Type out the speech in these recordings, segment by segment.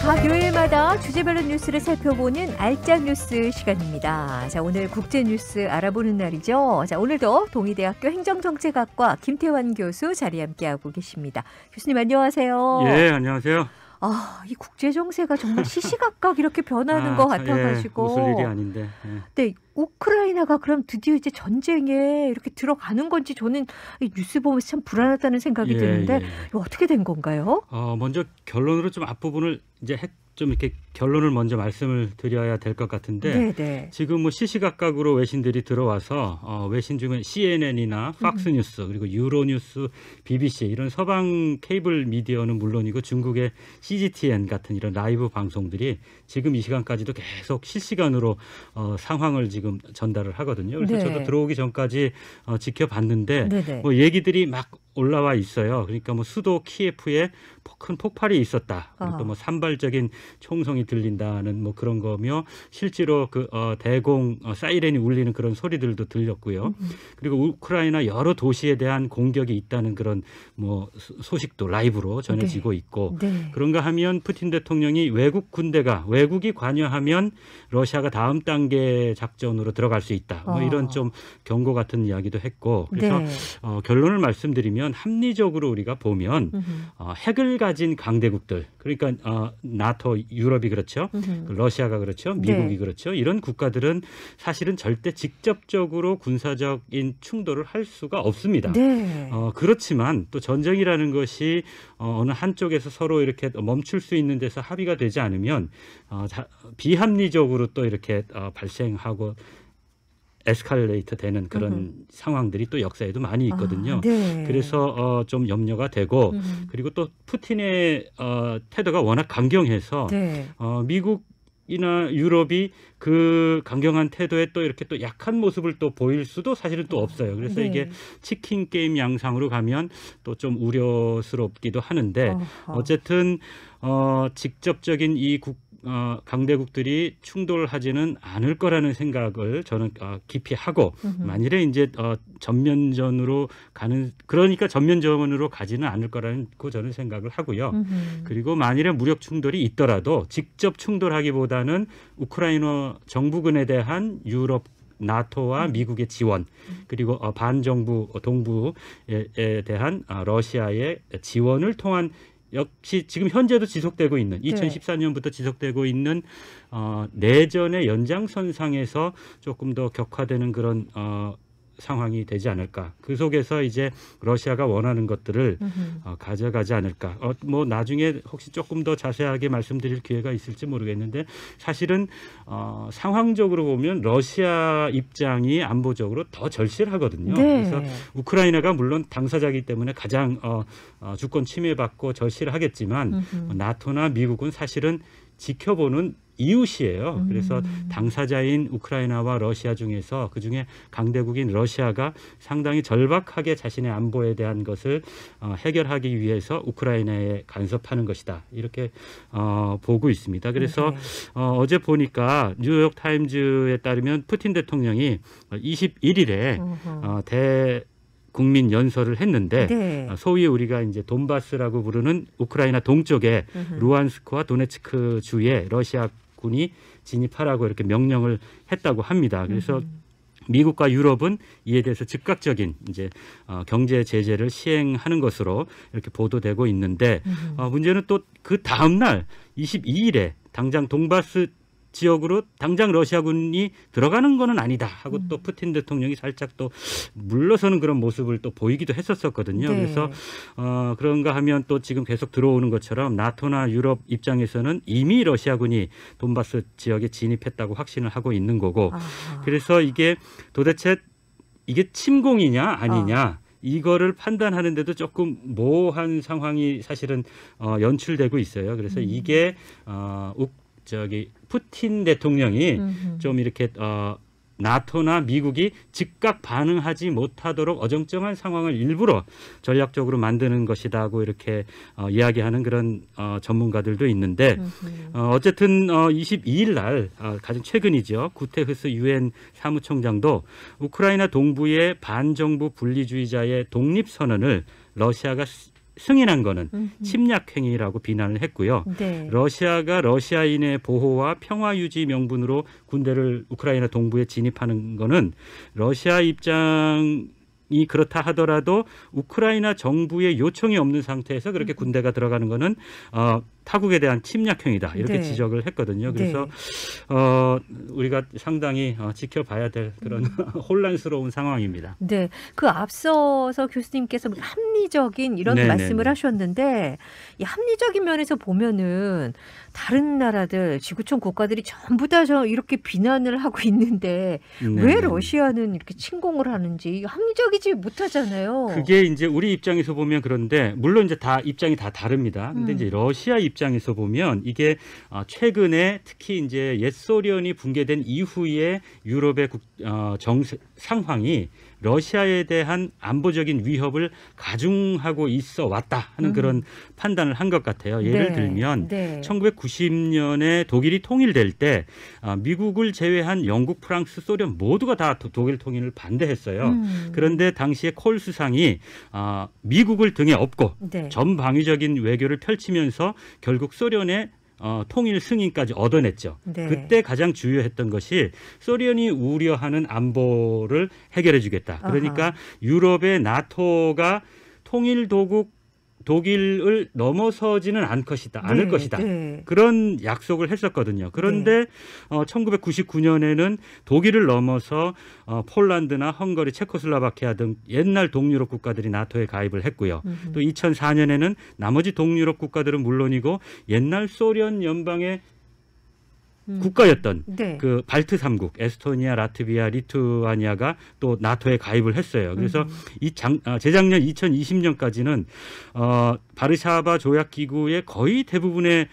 각 요일마다 주제별로 뉴스를 살펴보는 알짜 뉴스 시간입니다. 자, 오늘 국제 뉴스 알아보는 날이죠. 자, 오늘도 동의대학교 행정정책학과 김태환 교수 자리에 함께하고 계십니다. 교수님 안녕하세요. 예, 안녕하세요. 이 국제 정세가 정말 시시각각 이렇게 변하는 것 같아가지고. 웃을 일이 아닌데. 예. 네, 우크라이나가 그럼 드디어 이제 전쟁에 이렇게 들어가는 건지 저는 이 뉴스 보면서 참 불안하다는 생각이 드는데 이거 어떻게 된 건가요? 먼저 결론으로 좀 앞부분을 이제 좀 이렇게 결론을 먼저 말씀을 드려야 될 것 같은데 네네. 지금 뭐 시시각각으로 외신들이 들어와서 외신 중에 CNN이나 팍스뉴스 그리고 유로뉴스, BBC 이런 서방 케이블 미디어는 물론이고 중국의 CGTN 같은 이런 라이브 방송들이 지금 이 시간까지도 계속 실시간으로 상황을 지금 전달을 하거든요. 그래서 네. 저도 들어오기 전까지 지켜봤는데 네네. 뭐 얘기들이 막 올라와 있어요. 그러니까 뭐 수도 키예프에 큰 폭발이 있었다. 또 뭐 산발적인 총성이 들린다는 뭐 그런 거며 실제로 그 대공 사이렌이 울리는 그런 소리들도 들렸고요. 그리고 우크라이나 여러 도시에 대한 공격이 있다는 그런 뭐 소식도 라이브로 전해지고 있고 네. 그런가 하면 푸틴 대통령이 외국이 관여하면 러시아가 다음 단계 작전으로 들어갈 수 있다. 뭐 이런 좀 경고 같은 이야기도 했고 그래서 네. 결론을 말씀드리면 합리적으로 우리가 보면 핵을 가진 강대국들 그러니까 나토 유럽이 그렇죠. 러시아가 그렇죠. 미국이 네. 그렇죠. 이런 국가들은 사실은 절대 직접적으로 군사적인 충돌을 할 수가 없습니다. 네. 그렇지만 또 전쟁이라는 것이 어느 한쪽에서 서로 이렇게 멈출 수 있는 데서 합의가 되지 않으면 비합리적으로 또 이렇게 발생하고 에스컬레이터 되는 그런 상황들이 또 역사에도 많이 있거든요. 네. 그래서 좀 염려가 되고 그리고 또 푸틴의 태도가 워낙 강경해서 네. 미국이나 유럽이 그 강경한 태도에 또 이렇게 또 약한 모습을 또 보일 수도 사실은 또 없어요. 그래서 네. 이게 치킨 게임 양상으로 가면 또 좀 우려스럽기도 하는데 어쨌든 직접적인 이 강대국들이 충돌하지는 않을 거라는 생각을 저는 깊이 하고 만일에 이제 전면전으로 가지는 않을 거라고 저는 생각을 하고요. 그리고 만일에 무력 충돌이 있더라도 직접 충돌하기보다는 우크라이나 정부군에 대한 유럽 나토와 미국의 지원 그리고 반정부 동부에 대한 러시아의 지원을 통한 역시 지금 현재도 지속되고 있는 2014년부터 지속되고 있는 내전의 연장선상에서 조금 더 격화되는 그런 상황이 되지 않을까. 그 속에서 이제 러시아가 원하는 것들을 가져가지 않을까. 뭐 나중에 혹시 조금 더 자세하게 말씀드릴 기회가 있을지 모르겠는데 사실은 상황적으로 보면 러시아 입장이 안보적으로 더 절실하거든요. 네. 그래서 우크라이나가 물론 당사자이기 때문에 가장 주권 침해받고 절실하겠지만 나토나 미국은 사실은 지켜보는 이웃이에요. 그래서 당사자인 우크라이나와 러시아 중에서 그중에 강대국인 러시아가 상당히 절박하게 자신의 안보에 대한 것을 해결하기 위해서 우크라이나에 간섭하는 것이다. 이렇게 보고 있습니다. 그래서 어제 보니까 뉴욕 타임즈에 따르면 푸틴 대통령이 21일에 국민 연설을 했는데 네. 소위 우리가 이제 돈바스라고 부르는 우크라이나 동쪽에 루안스크와 도네츠크 주에 러시아군이 진입하라고 이렇게 명령을 했다고 합니다. 그래서 미국과 유럽은 이에 대해서 즉각적인 이제 경제 제재를 시행하는 것으로 이렇게 보도되고 있는데 문제는 또 그 다음 날 22일에 당장 돈바스 지역으로 당장 러시아군이 들어가는 거는 아니다 하고 또 푸틴 대통령이 살짝 또 물러서는 그런 모습을 또 보이기도 했었거든요. 네. 그래서 그런가 하면 또 지금 계속 들어오는 것처럼 나토나 유럽 입장에서는 이미 러시아군이 돈바스 지역에 진입했다고 확신을 하고 있는 거고 그래서 이게 도대체 이게 침공이냐 아니냐 이거를 판단하는데도 조금 모호한 상황이 사실은 연출되고 있어요. 그래서 이게 푸틴 대통령이 좀 이렇게 나토나 미국이 즉각 반응하지 못하도록 어정쩡한 상황을 일부러 전략적으로 만드는 것이다고 이렇게 이야기하는 그런 전문가들도 있는데 어쨌든 22일 날 가장 최근이죠. 구테흐스 유엔 사무총장도 우크라이나 동부의 반정부 분리주의자의 독립선언을 러시아가 승인한 거는 침략 행위라고 비난을 했고요. 네. 러시아가 러시아인의 보호와 평화 유지 명분으로 군대를 우크라이나 동부에 진입하는 거는 러시아 입장이 그렇다 하더라도 우크라이나 정부의 요청이 없는 상태에서 그렇게 군대가 들어가는 거는 타국에 대한 침략 행위다 이렇게 네. 지적을 했거든요. 그래서 우리가 상당히 지켜봐야 될 그런 혼란스러운 상황입니다. 네, 그 앞서서 교수님께서 합리적인 이런 네네네. 말씀을 하셨는데 이 합리적인 면에서 보면은 다른 나라들 지구촌 국가들이 전부 다 이렇게 비난을 하고 있는데 왜 네네. 러시아는 이렇게 침공을 하는지 이거 합리적이지 못하잖아요. 그게 이제 우리 입장에서 보면 그런데 물론 이제 다 입장이 다 다릅니다. 근데 이제 러시아 입장에서 보면 이게 최근에 특히 이제 옛 소련이 붕괴된 이후에 유럽의 상황이 러시아에 대한 안보적인 위협을 가중하고 있어 왔다 하는 그런 판단을 한 것 같아요. 예를 네, 들면 네. 1990년에 독일이 통일될 때 미국을 제외한 영국, 프랑스, 소련 모두가 다 독일 통일을 반대했어요. 그런데 당시에 콜 수상이 미국을 등에 업고 네. 전방위적인 외교를 펼치면서 결국 소련의 통일 승인까지 얻어냈죠. 네. 그때 가장 주요했던 것이 소련이 우려하는 안보를 해결해 주겠다. 그러니까 아하. 유럽의 나토가 통일 도국 독일을 넘어서지는 않을 것이다. 네. 그런 약속을 했었거든요. 그런데 1999년에는 독일을 넘어서 폴란드나 헝가리, 체코슬로바키아 등 옛날 동유럽 국가들이 나토에 가입을 했고요. 또 2004년에는 나머지 동유럽 국가들은 물론이고 옛날 소련 연방의 국가였던 네. 그 발트 3국 에스토니아, 라트비아, 리투아니아가 또 나토에 가입을 했어요. 그래서 재작년 2020년까지는 바르샤바 조약 기구의 거의 대부분의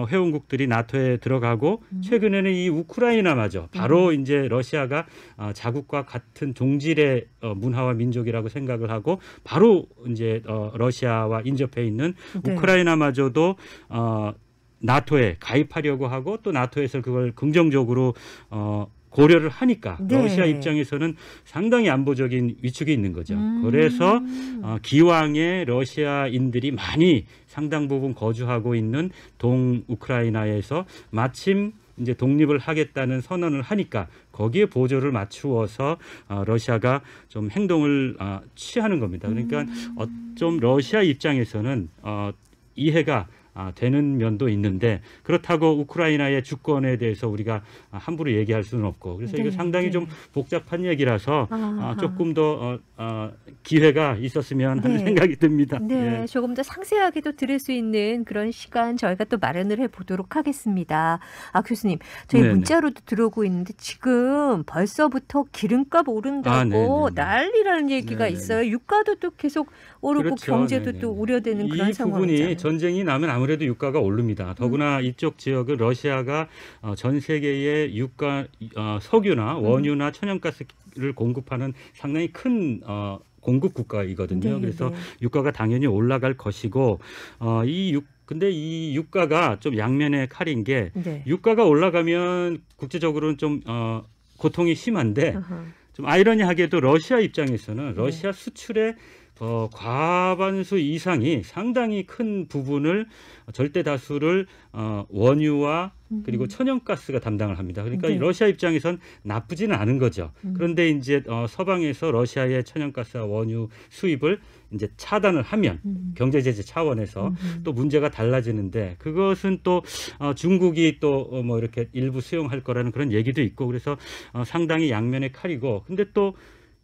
회원국들이 나토에 들어가고 최근에는 이 우크라이나마저 바로 이제 러시아가 자국과 같은 종질의 문화와 민족이라고 생각을 하고 바로 이제 러시아와 인접해 있는 네. 우크라이나마저도 나토에 가입하려고 하고 또 나토에서 그걸 긍정적으로 고려를 하니까 네. 러시아 입장에서는 상당히 안보적인 위축이 있는 거죠. 그래서 기왕에 러시아인들이 많이 상당 부분 거주하고 있는 동우크라이나에서 마침 이제 독립을 하겠다는 선언을 하니까 거기에 보조를 맞추어서 러시아가 좀 행동을 취하는 겁니다. 그러니까 좀 러시아 입장에서는 이해가 되는 면도 있는데 그렇다고 우크라이나의 주권에 대해서 우리가 함부로 얘기할 수는 없고 그래서 네, 이거 상당히 네. 좀 복잡한 얘기라서 아하. 조금 더 기회가 있었으면 하는 네. 생각이 듭니다. 네, 예. 조금 더 상세하게도 들을 수 있는 그런 시간 저희가 또 마련을 해보도록 하겠습니다. 교수님, 저희 네네. 문자로도 들어오고 있는데 지금 벌써부터 기름값 오른다고 네네네. 난리라는 얘기가 네네네. 있어요. 유가도 또 계속 오르고 그렇죠. 경제도 네네. 또 우려되는 그런 이 부분이 상황이잖아요. 전쟁이 나면 아무래도 유가가 오릅니다. 더구나 이쪽 지역은 러시아가 전 세계의 유가 석유나 원유나 천연가스를 공급하는 상당히 큰 공급 국가이거든요. 네, 그래서 네. 유가가 당연히 올라갈 것이고 근데 이 유가가 좀 양면의 칼인 게 네. 유가가 올라가면 국제적으로는 좀 고통이 심한데 아하. 좀 아이러니하게도 러시아 입장에서는 네. 러시아 수출의 과반수 이상이 상당히 큰 부분을 절대 다수를 원유와 그리고 천연가스가 담당을 합니다. 그러니까 네. 러시아 입장에선 나쁘지는 않은 거죠. 그런데 이제 서방에서 러시아의 천연가스와 원유 수입을 이제 차단을 하면 경제 제재 차원에서 또 문제가 달라지는데 그것은 또 중국이 또 뭐 이렇게 일부 수용할 거라는 그런 얘기도 있고 그래서 상당히 양면의 칼이고 근데 또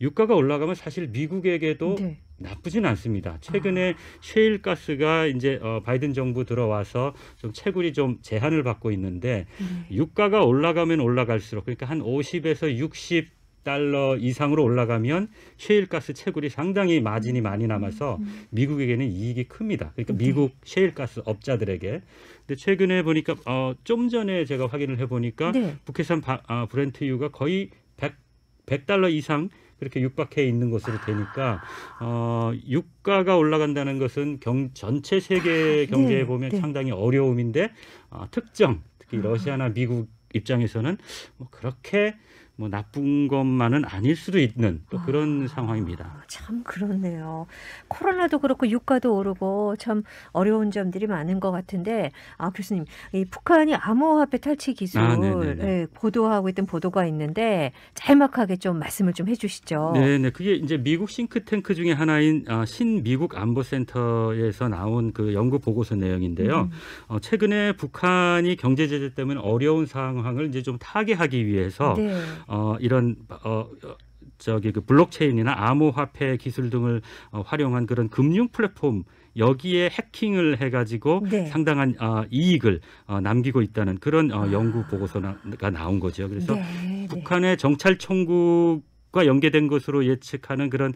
유가가 올라가면 사실 미국에게도 네. 나쁘지는 않습니다. 최근에 셰일가스가 이제 바이든 정부 들어와서 좀 채굴이 좀 제한을 받고 있는데 유가가 올라가면 올라갈수록 그러니까 한 50에서 60달러 이상으로 올라가면 셰일가스 채굴이 상당히 마진이 많이 남아서 미국에게는 이익이 큽니다. 그러니까 미국 셰일가스 업자들에게. 근데 최근에 보니까 좀 전에 제가 확인을 해보니까 네. 북해산 브렌트유가 거의 100달러 이상 그렇게 육박해 있는 것으로 되니까 유가가 올라간다는 것은 전체 세계 경제에 보면 네. 상당히 어려움인데 특히 러시아나 미국 입장에서는 뭐 그렇게 뭐 나쁜 것만은 아닐 수도 있는 또 그런 상황입니다. 참 그렇네요. 코로나도 그렇고 유가도 오르고 참 어려운 점들이 많은 것 같은데 교수님 이 북한이 암호화폐 탈취 기술 예, 보도하고 있던 보도가 있는데 짤막하게 좀 말씀을 좀 해주시죠. 네네. 그게 이제 미국 싱크탱크 중에 하나인 신미국 안보센터에서 나온 그 연구 보고서 내용인데요. 최근에 북한이 경제 제재 때문에 어려운 상황을 이제 좀 타개하기 위해서 네. 이런 그 블록체인이나 암호화폐 기술 등을 활용한 그런 금융 플랫폼 여기에 해킹을 해가지고 네. 상당한 이익을 남기고 있다는 그런 연구 보고서가 나온 거죠. 그래서 네. 북한의 정찰 총국과 연계된 것으로 예측하는 그런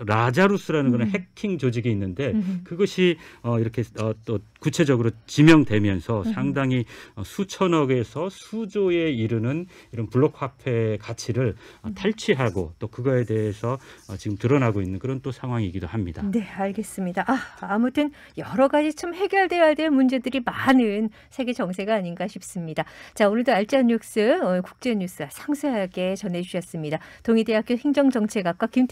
라자루스라는 그런 해킹 조직이 있는데 그것이 이렇게 또 구체적으로 지명되면서 상당히 수천억에서 수조에 이르는 이런 블록 화폐 가치를 탈취하고 또 그거에 대해서 지금 드러나고 있는 그런 또 상황이기도 합니다. 네, 알겠습니다. 아무튼 여러 가지 참 해결돼야 될 문제들이 많은 세계 정세가 아닌가 싶습니다. 자, 오늘도 알찬 뉴스, 국제 뉴스 상세하게 전해주셨습니다. 동의대학교 행정정책학과 김태환